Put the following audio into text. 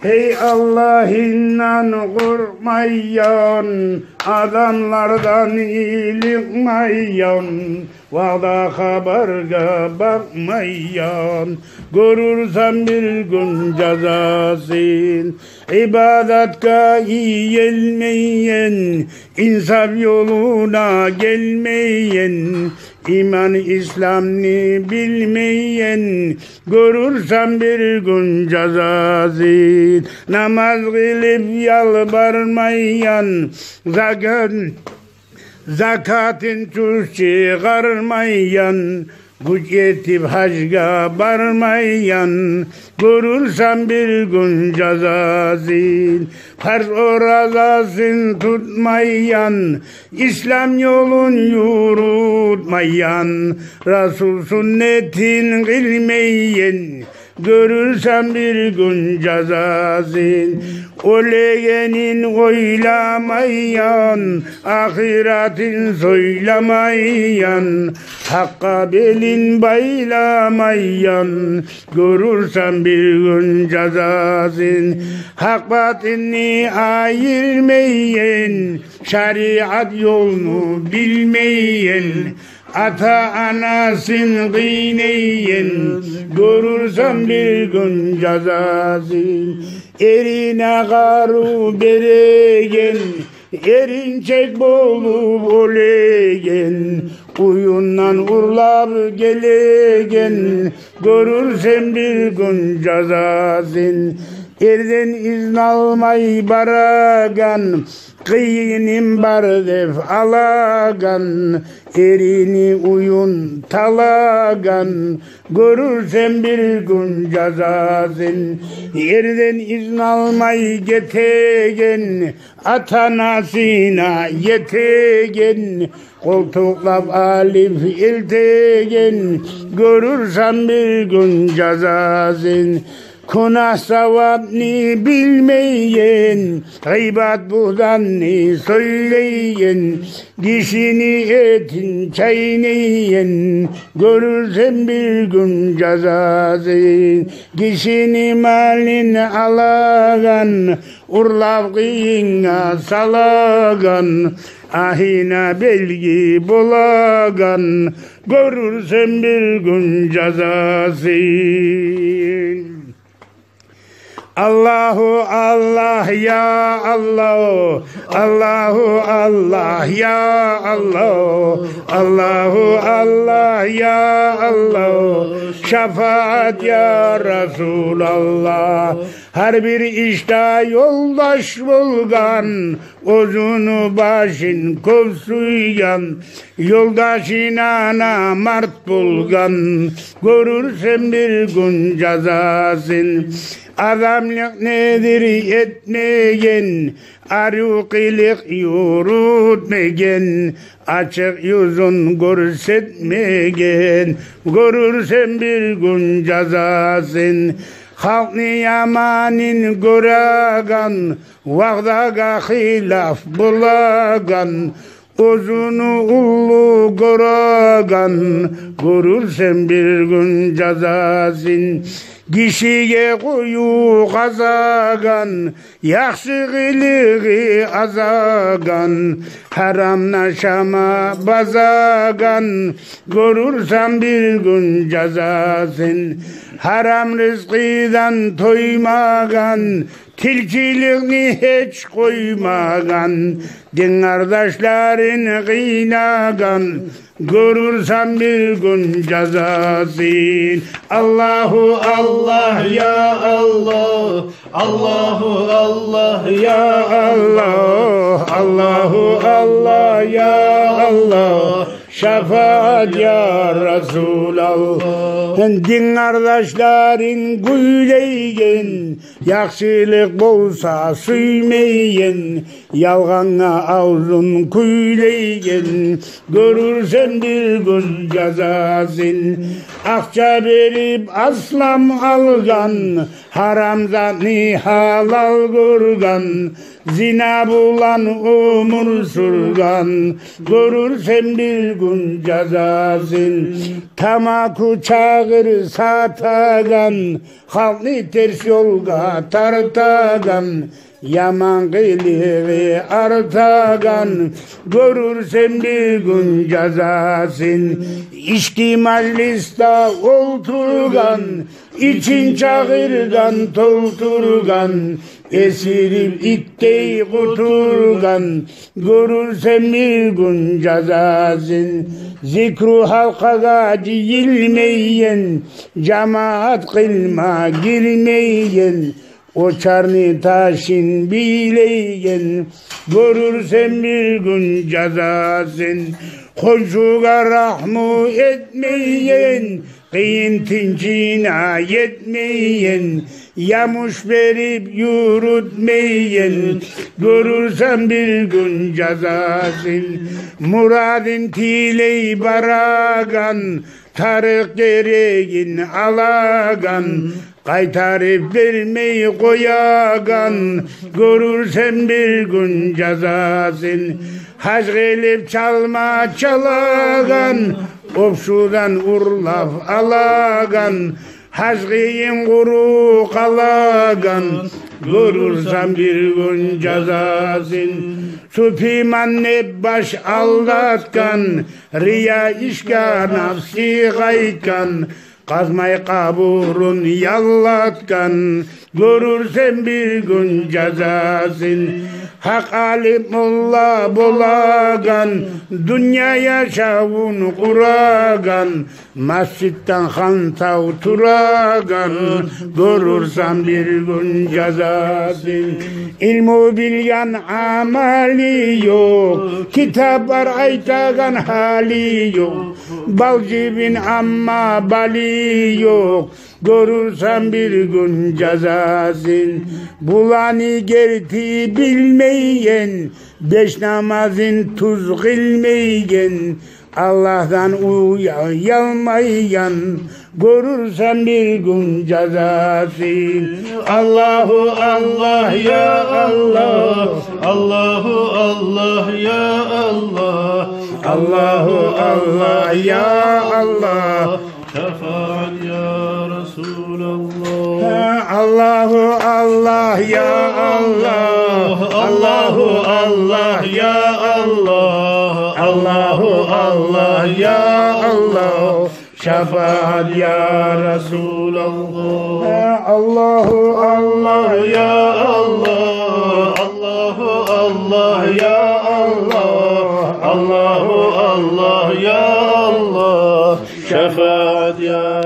Hey Allah inan korkmayan, adamlardan iyilikmayan, vada haberge bakmayan, görürsen bir gün cezasın. İbadetka iyi gelmeyen, insaf yoluna gelmeyen, İman İslam'ını bilmeyen, görürsen bir gün cezasın. Namaz kılıp yalvarmayan, zakatın tuz çıkarmayan, güç yetip hacca varmayan, görürsen bir gün cezasın. Farz orazasın tutmayan, İslam yolun yürütmayan, Resul sünnetin kılmayan, görürsen bir gün cezasın. Öleyenin oylamayan, ahiretin söylemayan, hakka belin baylamayan, görürsen bir gün cezasın. Hak batini ayırmayan, şeriat yolunu bilmeyen, ata anasın kıyneyen, görürsen bir gün cezasın. Erine garu beregen, erinçek bolup olegen, uyundan urlap gelegen, görürsen bir gün cezasın. Erden izin almay baragan, kıyının bardef alagan, erini uyun talagan, görürsen bir gün cezasın. Yerden izin almay getegen, atanasına yetegen, koltuklap alif iltegen, görürsen bir gün cezasın. Günah sevabını bilmeyen, gıybat buhtanını söyleyen, dişini etin çaynayan, görürsen bir gün cezasın. Kişini malini alagan, urlap kıyına salagan, ahine belgi bulagan, görürsen bir gün cezasın. Allahu Allah ya Allah, Allahu Allah ya Allah, Allahu Allah ya Allah, şefaat ya Resulallah. Her bir işte yoldaş bulgan, uzunu başın kovsuyan, yoldaşına namart bulgan, görürsen bir gün cezasın. Adamlık nedir etmeyen, arıklık yürütmegen, açık yüzün görsetmegen, görürsen bir gün cezasın. Halk niyamanin göregan, vahdaga hilaf bulagan, uzunu ullu göregan, görürsen bir gün cezasın. Kişiye kuyu kazagan, yakşı kılığı azagan, haramna şama bazagan, görürsen bir gün cezasın. Haram rızkıdan toymagan, tilkiliğini hiç koymagan, din kardeşlerin kıynagan, görürsen bir gün cezasın. Allahu Allah ya Allah, Allahu Allah ya Allah, Allahu Allah ya Allah, şefaat ya Resulallah. Din kardeşlerin güleygen, yakşılık bolsa suymeyen, yalgana ağzın küyleygen, görürsen bir gün cezasın. Akça verip aslam algan, haram zatni halal kurgan, zina bulan umur sürgan, görürsen bir gün cezasın. Tamaku çağı çağır satagan, halkni ters yolga tartagan, yaman kılığı artagan, görürsen bir gün cezasın. İçki majlista olturgan, için çağırgan tolturgan, esirip ittey kuturgan, görürsen bir gün cezasın. Zikru halkaga diyilmeyen, cemaat kılma girmeyen, o çarni taşın bileyen, görürsen bir gün cezasın. Komşuga rahmu etmeyen, kıyıntıncına yetmeyen, yamuş verip yürütmeyen, görürsen bir gün cezasın. Muradın tiley baragan, tarık gereğin alagan, kaytarıp vermeyi koyagan, görürsen bir gün cezasın. Hac gelip çalma çalagan, opşudan urlaf alagan, hac giyin kuru kalagan, görürsen bir gün cezasın. Süpiman ne baş aldatkan, riya işka nafsi gaytkan, kazmay kaburun yallatkan, görürsen bir gün cezasın. Hak alim mulla bulagan, dünya yaşavun kuragan, masjidden hantav turagan, görürsen bir gün cezasın. İlmu bilyan amali yok, kitaplar aytagan hali yok, balcibin amma bali yok, görürsen bir gün cezasın. Bulani gerti bilmeyen, beş namazın tuz kılmeyen, Allah'tan uyalmayan, görürsen bir gün cezasın. Allahu Allah ya Allah, Allahu Allah ya Allah, Allahu Allah ya Allah, şefaat ya Resulallah. Allahu Allah ya Allah, Allahu Allah ya Allah, Allahu Allah ya Allah, şefaat ya Resulallah. Allahu Allah ya Allah, Allahu Allah ya Allah, Allahu Allah ya Allah, şefaat ya